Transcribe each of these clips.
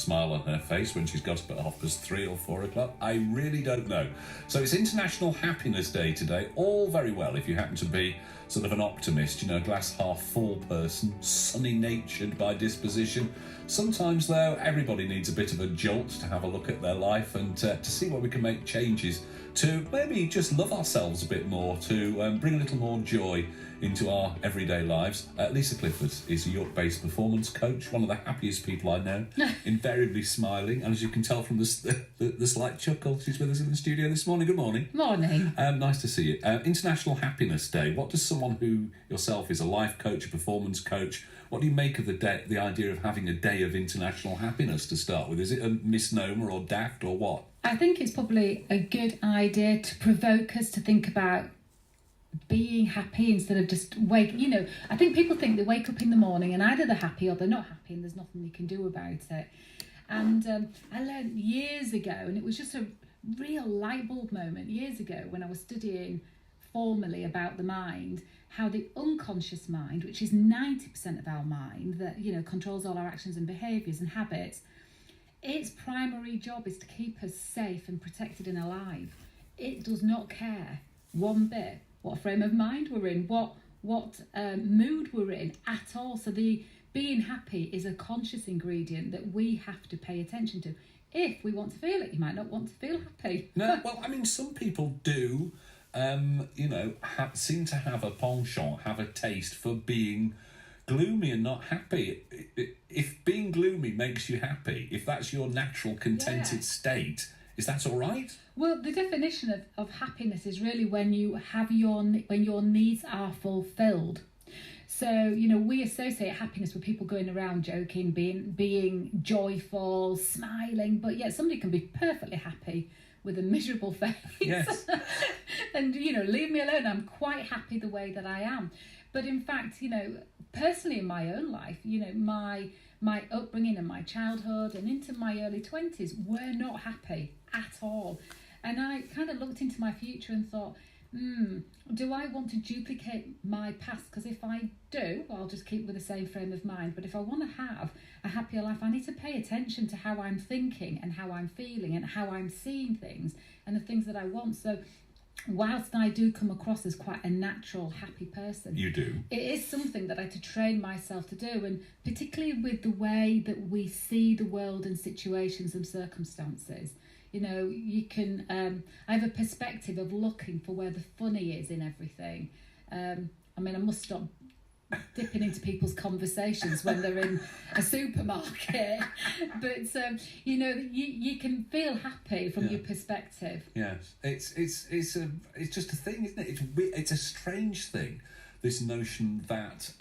smile on her face when she's got up at 3:30 or 4 o'clock. I really don't know. So it's International Happiness Day today. All very well if you happen to be sort of an optimist, glass half full person, sunny-natured by disposition. Sometimes, though, everybody needs a bit of a jolt to have a look at their life and to see where we can make changes to maybe just love ourselves a bit more, to bring a little more joy into our everyday lives. Lisa Clifford is a York-based performance coach, one of the happiest people I know, invariably smiling, and as you can tell from the slight chuckle, she's with us in the studio this morning. Good morning. Morning. Nice to see you. International Happiness Day. What does someone who yourself is a life coach, a performance coach, what do you make of the idea of having a day of international happiness to start with? Is it a misnomer or daft or what? I think it's probably a good idea to provoke us to think about being happy instead of just I think people think they wake up in the morning and either they're happy or they're not happy and there's nothing they can do about it. And I learned years ago, and it was just a real light bulb moment years ago when I was studying formally about the mind, how the unconscious mind, which is 90% of our mind, that controls all our actions and behaviours and habits, its primary job is to keep us safe and protected and alive. It does not care one bit what frame of mind we're in, what mood we're in at all. So the being happy is a conscious ingredient that we have to pay attention to. If we want to feel it, you might not want to feel happy. No, well, I mean, some people do, seem to have a penchant, have a taste for being gloomy and not happy. If being gloomy makes you happy, if that's your natural contented state, is that all right? Well, the definition of happiness is really when your needs are fulfilled. So, we associate happiness with people going around joking, being joyful, smiling, but yet somebody can be perfectly happy with a miserable face. Yes. And, leave me alone. I'm quite happy the way that I am. But in fact, personally in my own life, my upbringing and my childhood and into my early 20s were not happy at all. And I kind of looked into my future and thought, do I want to duplicate my past? Because if I do, I'll just keep with the same frame of mind. But if I want to have a happier life, I need to pay attention to how I'm thinking and how I'm feeling and how I'm seeing things and the things that I want. So whilst I do come across as quite a natural, happy person, you do. It is something that I had to train myself to do, and particularly with the way that we see the world and situations and circumstances. You can. I have a perspective of looking for where the funny is in everything. I must stop dipping into people's conversations when they're in a supermarket, but you can feel happy from your perspective. Yes, it's just a thing, isn't it? It's a strange thing, this notion that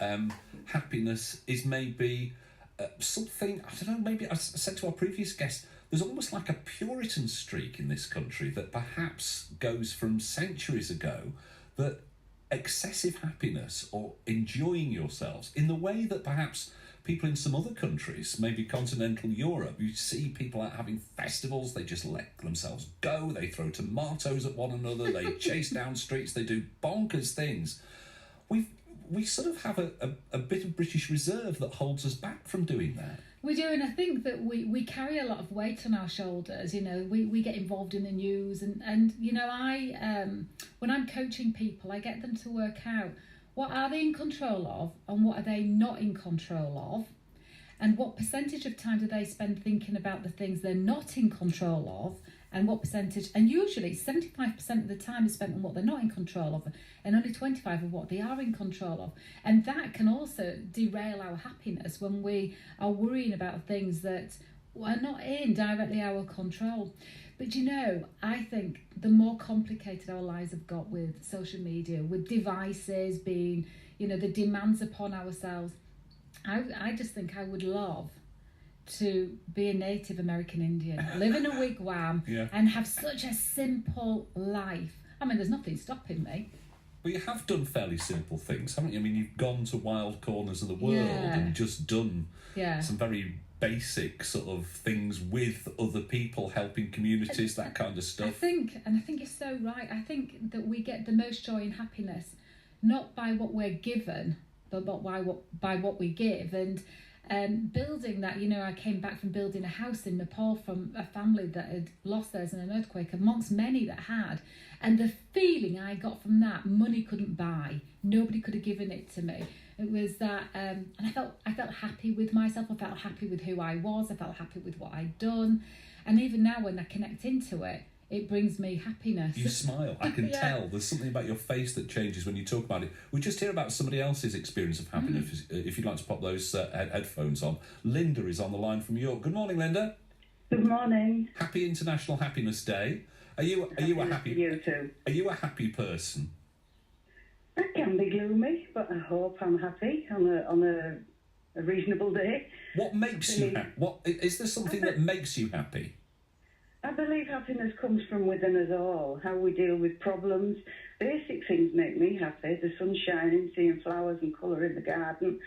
happiness is maybe something, I don't know, maybe I said to our previous guest, there's almost like a Puritan streak in this country that perhaps goes from centuries ago, that excessive happiness or enjoying yourselves in the way that perhaps people in some other countries, maybe continental Europe, you see people out having festivals, they just let themselves go, they throw tomatoes at one another, they chase down streets, they do bonkers things. We sort of have a bit of British reserve that holds us back from doing that. We do, and I think that we carry a lot of weight on our shoulders. We get involved in the news, and I when I'm coaching people, I get them to work out what are they in control of and what are they not in control of, and what percentage of time do they spend thinking about the things they're not in control of, and what percentage, and usually 75% of the time is spent on what they're not in control of, and only 25% of what they are in control of. And that can also derail our happiness when we are worrying about things that are not in directly our control. But I think the more complicated our lives have got with social media, with devices being, the demands upon ourselves, I just think I would love to be a Native American Indian, live in a wigwam, and have such a simple life. There's nothing stopping me. But you have done fairly simple things, haven't you? You've gone to wild corners of the world and just done some very basic sort of things with other people, helping communities, that kind of stuff. I think you're so right. I think that we get the most joy and happiness not by what we're given, but by what we give. And building that, I came back from building a house in Nepal from a family that had lost theirs in an earthquake, amongst many that had. And the feeling I got from that, money couldn't buy. Nobody could have given it to me. It was that, and I felt happy with myself. I felt happy with who I was. I felt happy with what I'd done. And even now, when I connect into it, it brings me happiness. You smile. I can tell. There's something about your face that changes when you talk about it. We just hear about somebody else's experience of happiness. If you'd like to pop those headphones on. Linda is on the line from York. Good morning, Linda. Good morning. Happy International Happiness Day. Are you a happy? You too. Are you a happy person? I can be gloomy, but I hope I'm happy on a reasonable day. What makes you happy? What is there something that makes you happy? I believe happiness comes from within us all. How we deal with problems. Basic things make me happy. The sun shining, seeing flowers and colour in the garden,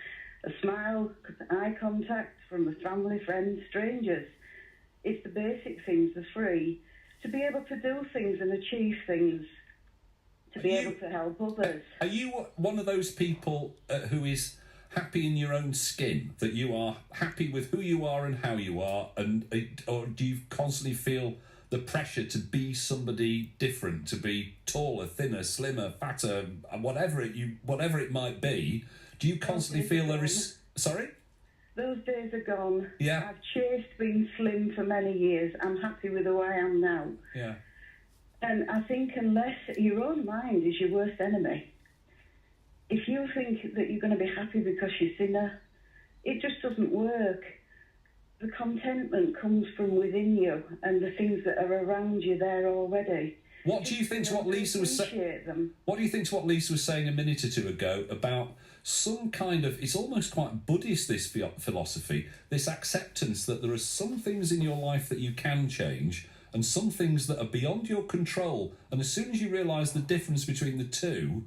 a smile, eye contact from a family, friends, strangers. It's the basic things, the free. To be able to do things and achieve things. To be able to help others. Are you one of those people who is happy in your own skin, that you are happy with who you are and how you are, or do you constantly feel the pressure to be somebody different, to be taller, thinner, slimmer, fatter, whatever it might be? Do you constantly feel there is... Sorry? Those days are gone. Yeah. I've chased being slim for many years. I'm happy with who I am now. Yeah. And I think unless your own mind is your worst enemy, if you think that you're going to be happy because you're thinner, it just doesn't work. The contentment comes from within you and the things that are around you there already. What do you think to what Lisa was saying? What do you think to what Lisa was saying a minute or two ago about some kind of, it's almost quite Buddhist, this philosophy, this acceptance that there are some things in your life that you can change and some things that are beyond your control. And as soon as you realise the difference between the two,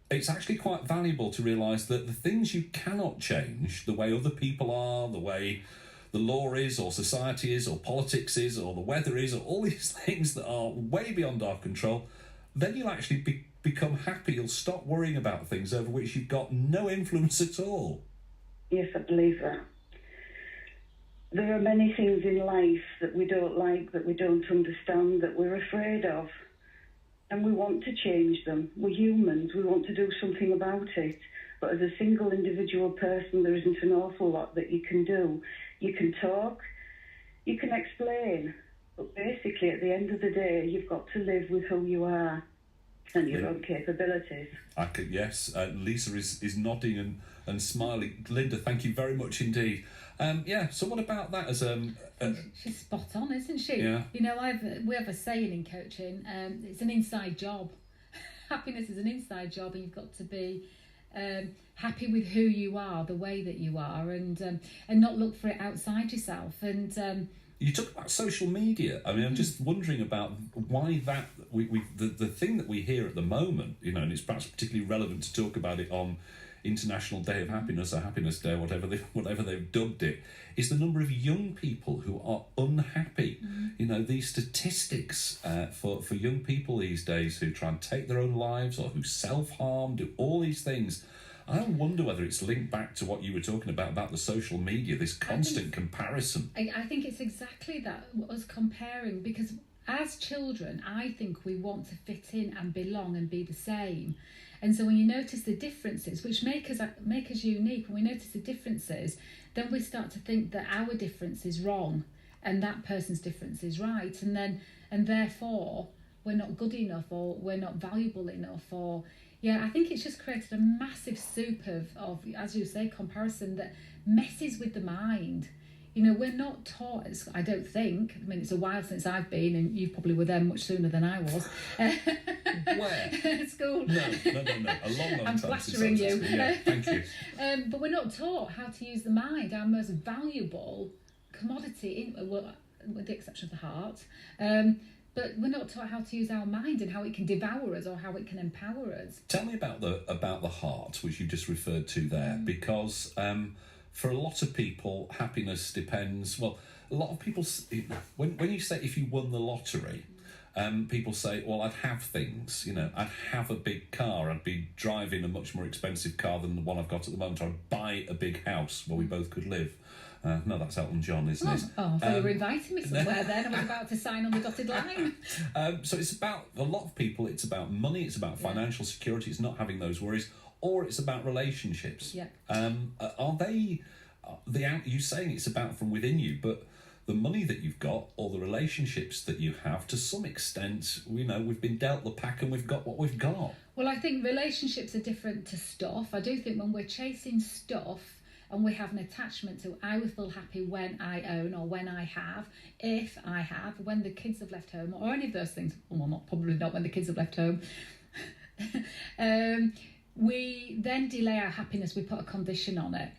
it's actually quite valuable to realise that the things you cannot change, the way other people are, the way the law is, or society is, or politics is, or the weather is, or all these things that are way beyond our control, then you'll actually become happy. You'll stop worrying about things over which you've got no influence at all. Yes, I believe that. There are many things in life that we don't like, that we don't understand, that we're afraid of. And we want to change them. We're humans. We want to do something about it. But as a single individual person, there isn't an awful lot that you can do. You can talk, you can explain, but basically at the end of the day, you've got to live with who you are and your own capabilities. Yes, Lisa is nodding and smiling. Linda, thank you very much indeed. So what about that as she's spot on, isn't she? Yeah. We have a saying in coaching, it's an inside job. Happiness is an inside job, and you've got to be happy with who you are, the way that you are, and not look for it outside yourself. And you talk about social media. I mean, I'm just wondering about why that the thing that we hear at the moment, and it's perhaps particularly relevant to talk about it on International Day of Happiness or Happiness Day, or whatever they've dubbed it, is the number of young people who are unhappy. These statistics for young people these days who try and take their own lives or who self-harm, do all these things. I wonder whether it's linked back to what you were talking about the social media, this constant comparison. I think it's exactly that, us comparing, because as children, I think we want to fit in and belong and be the same. And so when you notice the differences, which make us unique, when we notice the differences, then we start to think that our difference is wrong and that person's difference is right. And therefore, we're not good enough, or we're not valuable enough, or... Yeah, I think it's just created a massive soup of, as you say, comparison that messes with the mind. We're not taught, I don't think, it's a while since I've been, and you probably were there much sooner than I was. Where? At school. No. A long I'm time flattering you. Yeah, thank you. But we're not taught how to use the mind, our most valuable commodity, with the exception of the heart. But we're not taught how to use our mind and how it can devour us or how it can empower us. Tell me about the heart, which you just referred to there, because for a lot of people, happiness depends. Well, a lot of people, when you say if you won the lottery, People say, well, I'd have things, you know, I'd have a big car, I'd be driving a much more expensive car than the one I've got at the moment, or I'd buy a big house where we both could live. No, that's Elton John, isn't it? Oh, so you were inviting me somewhere then. I was about to sign on the dotted line. So it's about, a lot of people, it's about money, it's about financial security, it's not having those worries, or it's about relationships. Yeah. Are they, you saying it's about from within you, but the money that you've got or the relationships that you have, to some extent, you know, we've been dealt the pack and we've got what we've got. Well, I think relationships are different to stuff. I do think when we're chasing stuff and we have an attachment to, I will feel happy when I own or when I have, if I have, when the kids have left home, or any of those things. Well, probably not when the kids have left home. We then delay our happiness, we put a condition on it.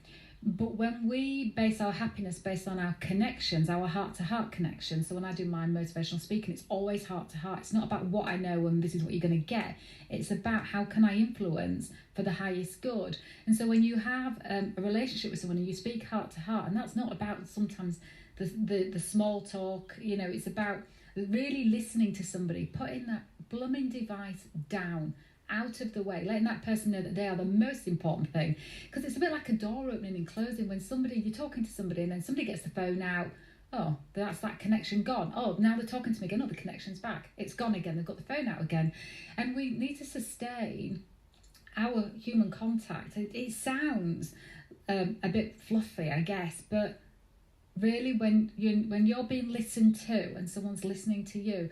But when we base our happiness based on our connections, our heart-to-heart connections, so when I do my motivational speaking, it's always heart-to-heart. It's not about what I know and this is what you're going to get. It's about how can I influence for the highest good. And so when you have a relationship with someone and you speak heart-to-heart, and that's not about sometimes the small talk, you know, it's about really listening to somebody, putting that blooming device down, out of the way, letting that person know that they are the most important thing. Because it's a bit like a door opening and closing. When you're talking to somebody and then somebody gets the phone out, oh, that's that connection gone. Oh, now they're talking to me again. Oh, the connection's back. It's gone again. They've got the phone out again. And we need to sustain our human contact. It sounds a bit fluffy, I guess, but really when you're being listened to and someone's listening to you,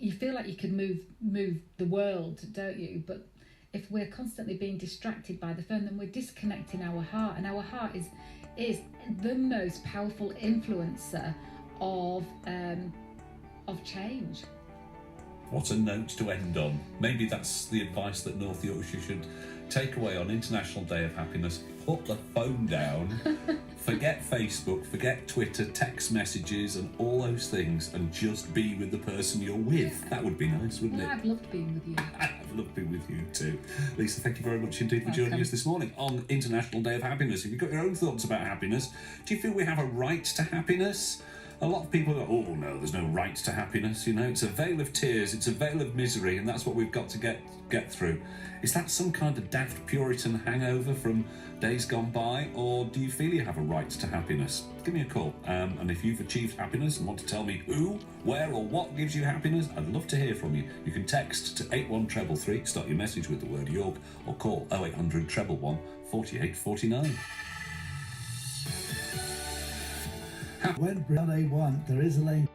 you feel like you can move the world, don't you? But if we're constantly being distracted by the phone, then we're disconnecting our heart, and our heart is the most powerful influencer of change. What a note to end on. Maybe that's the advice that North Yorkshire should take away on International Day of Happiness. Put the phone down, forget Facebook, forget Twitter, text messages and all those things, and just be with the person you're with. That would be nice, wouldn't it? I've loved being with you. I've loved being with you too. Lisa, thank you very much indeed for joining us this morning on International Day of Happiness. Have you got your own thoughts about happiness? Do you feel we have a right to happiness? A lot of people go, oh no, there's no right to happiness, you know, it's a veil of tears, it's a veil of misery, and that's what we've got to get through. Is that some kind of daft Puritan hangover from days gone by, or do you feel you have a right to happiness? Give me a call, and if you've achieved happiness and want to tell me who, where or what gives you happiness, I'd love to hear from you. You can text to 81333, start your message with the word York, or call 0800 111 4849. When they want, there is a lane.